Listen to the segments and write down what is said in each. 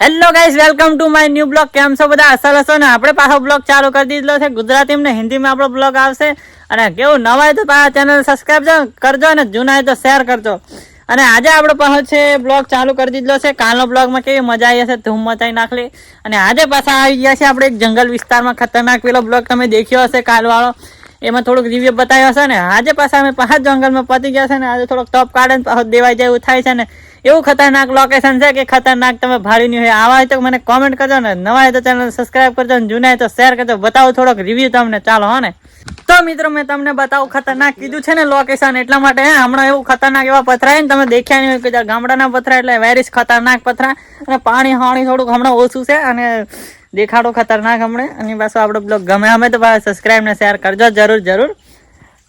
Hello guys, welcome to my new blog. કેમ છો બધા? અસલ હશો ને? આપણે પાછો બ્લોગ ચાલુ કરી દીધો છે. ગુજરાતી ને હિન્દીમાં આપણો બ્લોગ આવશે. અને કેવું નવાય તો પાછા ચેનલ સબસ્ક્રાઇબ કરજો અને જૂના તો શેર કરજો. અને આજે આપણો પાછો છે બ્લોગ ચાલુ કરી દીધો છે. કાલનો બ્લોગમાં કેવી મજા આવી હશે, ધૂમ મચાઈ નાખલી. અને આજે પાછા આવી ગયા છે આપણે એક જંગલ વિસ્તારમાં. ખતરનાક પેલો બ્લોગ તમે દેખ્યો હશે કાલવાળો, એમાં થોડુંક રિવ્યુ બતાવ્યો હશે ને. આજે પાછા અમે પાછા જંગલમાં પતી ગયા છે ને. આજે થોડોક ટોપ કાઢે ને પાછો દેવાય જાય એવું થાય છે ને. એવું ખતરનાક લોકેશન છે કે ખતરનાક તમે ભાડી નહીં હોય. આવા હોય તો મને કોમેન્ટ કરજો ને, નવા હોય તો ચેનલ સબસ્ક્રાઇબ કરજો ને જૂના હોય તો શેર કરજો. બતાવો થોડોક રિવ્યુ તમને, ચાલો હો ને. તો મિત્રો મેં તમને બતાવું ખતરનાક કીધું છે ને લોકેશન, એટલા માટે હમણાં એવું ખતરનાક એવા પથરા ને તમે દેખ્યા નહીં હોય કે ગામડાના પથરા એટલે વેરીસ ખતરનાક પથરા. અને પાણી થોડુંક હમણાં ઓછું છે અને દેખાડો ખતરનાક હમણાં. અને પાછું આપણો બ્લોગ ગમે અમે તો સબસ્ક્રાઇબ ને શેર કરજો જરૂર.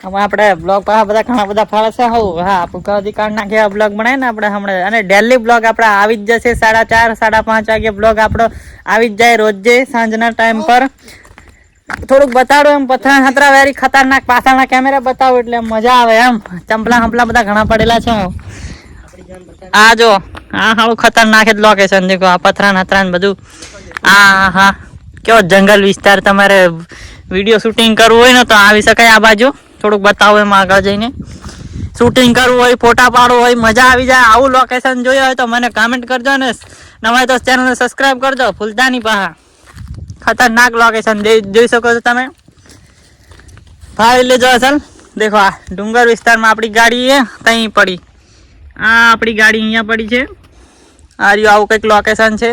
હવે આપણે બ્લોગ પાછા બધા ઘણા બધા ફાળે છે. હા કદી કાઢ નાખ્યા બ્લોગ બનાવે ને આપણે હમણાં. અને ડેલી બ્લોગ આપણે આવી જ જશે 4:30 5:30 વાગે બ્લોગ આપણો આવી જ જાય રોજે સાંજના ટાઈમ પર. થોડુંક બતાડો એમ પથરા ખતરા વેરી ખતરનાક પાછળના કેમેરા બતાવો એટલે મજા આવે એમ. ચંપલા બધા ઘણા પડેલા છે. આ જો આ હાલું ખતરનાક જ લોકેશન દેખો. આ પથરા બધું. હા કેવો જંગલ વિસ્તાર. તમારે વિડીયો શૂટિંગ કરવું હોય ને તો આવી શકાય આ બાજુ. થોડુંક બતાવો એમ આગળ જઈને. શૂટિંગ કરવું હોય, ફોટા પાડવું હોય, મજા આવી જાય. આવું લોકેશન જોયું હોય તો મને કમેન્ટ કરજો ને નવા તો ચેનલને સબસ્ક્રાઇબ કરજો ભૂલતા નહીં. પાહા ખતરનાક લોકેશન જોઈ શકો છો તમે. ભાઈ લેજો અસલ દેખો. આ ડુંગર વિસ્તારમાં આપણી ગાડી ત્યાં પડી. આ આપણી ગાડી અહીંયા પડી છે. આ રહ્યું આવું કંઈક લોકેશન છે.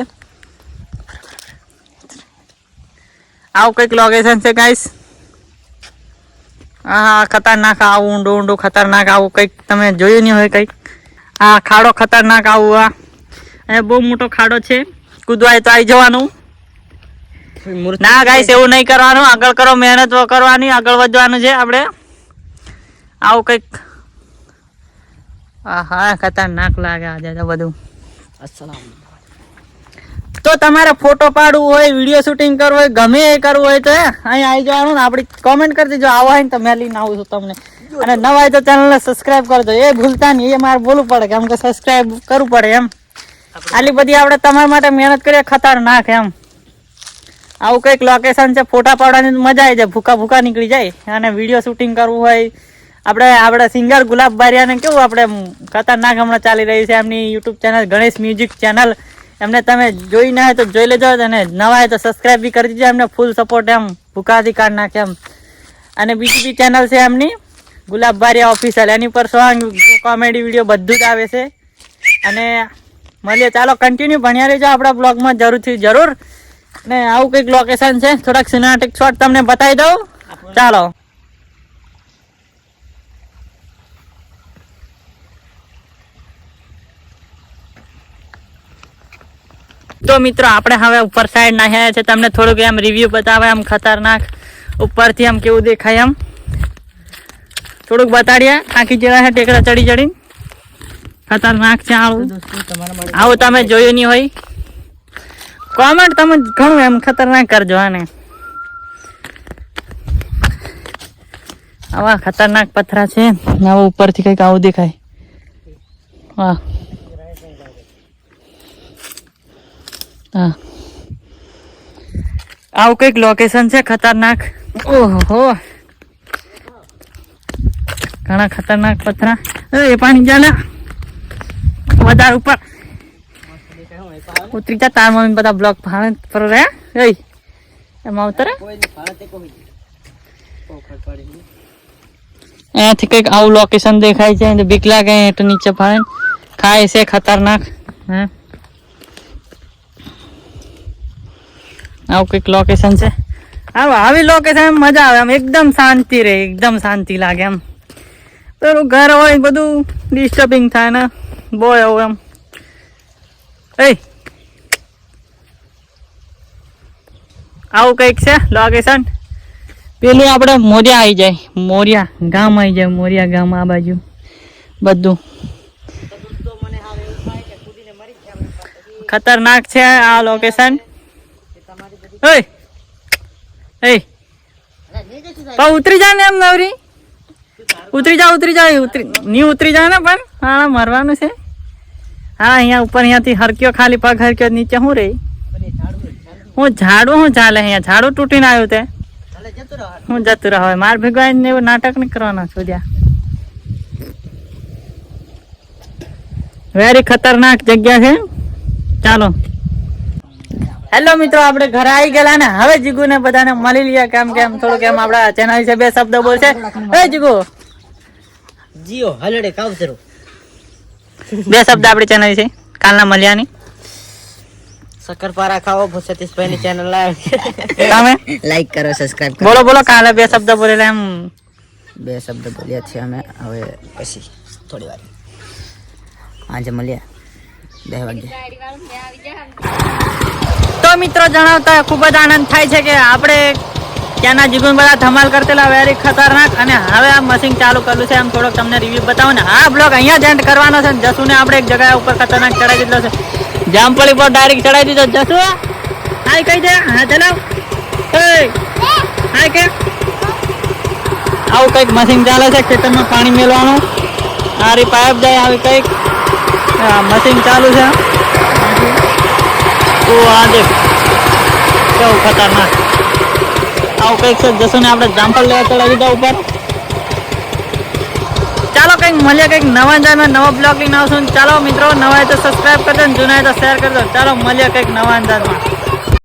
આવું કંઈક લોકેશન છે ગાઈસ. હા ખતરનાક આવું ઊંડું ખતરનાક આવું કંઈક તમે જોયું નહીં હોય કંઈક. આ ખાડો ખતરનાક આવું. આ અને બહુ મોટો ખાડો છે. કૂદવાય તો આવી જવાનું. ના ગાઈસ એવું નહીં કરવાનું. આગળ કરો, મહેનત કરવાની, આગળ વધવાનું છે આપણે. આવું કંઈક. હા ખતરનાક લાગે આજે તો બધું. તો તમારે ફોટો પાડવું હોય, વિડીયો શૂટિંગ કરવું હોય, ગમે એ કરવું હોય તો અહીં આવી જવાનું ને. આપણી કોમેન્ટ કરી દેજો. આવો હોય ને તો મેં લઈને આવું છું તમને. અને નવા હોય તો ચેનલને સબસ્ક્રાઇબ કરજો. એ ભૂલતા નહીં, એ મારે બોલવું પડે કેમ કે સબસ્ક્રાઇબ કરવું પડે એમ. આટલી બધી આપણે તમારા માટે મહેનત કરીએ ખતરનાક એમ. આવું કંઈક લોકેશન છે. ફોટા પાડવાની મજા આવી જાય, ભૂકા નીકળી જાય. અને વિડીયો શૂટિંગ કરવું હોય આપણે સિંગર ગુલાબ બારિયાને કેવું આપણે ખતરનાક હમણાં ચાલી રહ્યું છે એમની YouTube channel Ganesh music channel. એમને તમે જોઈ ના હોય તો જોઈ લેજો અને નવા હોય તો સબસ્ક્રાઇબ બી કરી દીજો. એમને ફૂલ સપોર્ટ એમ ભૂકાથી કાઢ નાખે એમ. અને બીજી બી ચેનલ છે એમની ગુલાબ બારિયા ઓફિશિયલ. એની પર સોંગ, કોમેડી વિડીયો બધું જ આવે છે. અને મળીએ, ચાલો કન્ટિન્યુ ભણ્યા રહેજો આપણા બ્લોગમાં જરૂર. ને આવું કંઈક લોકેશન છે. થોડાક સિનેમેટિક શોટ તમને બતાવી દઉં, ચાલો. તો મિત્રો આપણે હવે ઉપર સાઈડ નાખ્યા છે. તમને થોડુંક એમ રિવ્યુ બતાવે એમ ખતરનાક ઉપરથી એમ કેવું દેખાય એમ થોડુંક બતાડીએ. આખી જેવા છે ટેકરા ચડી ખતરનાક છે. આવું તમે જોયું નહીં હોય કોમેન્ટ તમે ઘણું એમ ખતરનાક કરજો. આને આવા ખતરનાક પથરા છે. આવું ઉપરથી કંઈક આવું દેખાય. હા આવું કંઈક લોકેશન છે ખતરનાક. ઓહો ઘણા ખતરનાક પથરા. એ પાણી ચાલે વધારે ઉપર ઉતરી જા. તાર મમ્મી બધા બ્લોક ભાવે પર રે એમાં ઉતરે. અહીંયાથી કંઈક આવું લોકેશન દેખાય છે. બીક લાગે તો નીચે ભાવે ખાય છે ખતરનાક. હા આવું કંઈક લોકેશન છે. આવી લોકેશન મજા આવે એમ. એકદમ શાંતિ રહે, એકદમ શાંતિ લાગે એમ. પેલું ઘર હોય બધું ડિસ્ટર્બિંગ થાય ને બહુ એવું એમ. આવું કંઈક છે લોકેશન. પેલું આપણે મોરિયા આવી જાય, મોરિયા ગામ આવી જાય. મોરિયા ગામ આ બાજુ બધું ખતરનાક છે આ લોકેશન. ઉતરી જા ને એમ નવરી. ઉતરી જા નહીં ઉતરી જા ને પણ હા મરવાનું છે. હા અહીંયા ઉપર અહીંયાથી હરક્યો ખાલી પગ હરક્યો નીચે હું રહી હું ઝાડું ચાલે અહીંયા ઝાડું તૂટીને આવ્યું તે હું જતું રહો માર ભેગા આવીને એવું નાટક નહીં કરવાના છું ત્યાં વેરી ખતરનાક જગ્યા છે ચાલો હેલો મિત્રો આપણે ઘરે આવી ગયેલા ને હવે જીગુ ને બધાને મળી લઈએ કેમ થોડું કેમ આપડા ચેનલ વિશે બે શબ્દ બોલશે એ જીગુ જીઓ હલડે કાવતરો બે શબ્દ આપડી ચેનલ વિશે કાલના મળ્યાની શક્કરપારા ખાઓ સતીશભાઈ ની ચેનલ તમે લાઈક કરો સબસ્ક્રાઇબ કરો બોલો કાલે બે શબ્દ બોલેલા એમ બે શબ્દ બોલ્યા છે અમે હવે પછી થોડી વાર આજે મળ્યા 2 વાગે તો મિત્રો જણાવતા ખૂબ જ આનંદ થાય છે કે આપણે ત્યાંના જીગુન બધા ધમાલ કરતેલા વેરી ખતરનાક અને હવે આ મશીન ચાલુ કર્યું છે એમ થોડોક તમને રિવ્યુ બતાવો ને આ બ્લોગ અહીંયા જ એન્ડ કરવાનો છે જસુને આપણે એક જગ્યા ઉપર ખતરનાક ચડાવી દીધો છે જામપળી પર ડાયરેક્ટ ચડાવી દીધો જસુ હાય કહી દે હા ચલાવ હાય કે આવું કંઈક મશીન ચાલે છે ખેતરમાં પાણી મેળવાનું આરી પાઇપ જાય આવી કંઈક મશીન ચાલુ છે ઓ આ દેખ કેવું ખતરનાક આવું કંઈક છે જસુને આપણે જામફળ લેવા ચડાવી દીધા ઉપર ચાલો કંઈક મળીએ કંઈક નવા અંદાજમાં નવા બ્લોગ લઈને આવશું ચાલો મિત્રો નવા હોય તો સબસ્ક્રાઈબ કરજો જૂના હોય તો શેર કરજો ચાલો મળીએ કંઈક નવા અંદાજમાં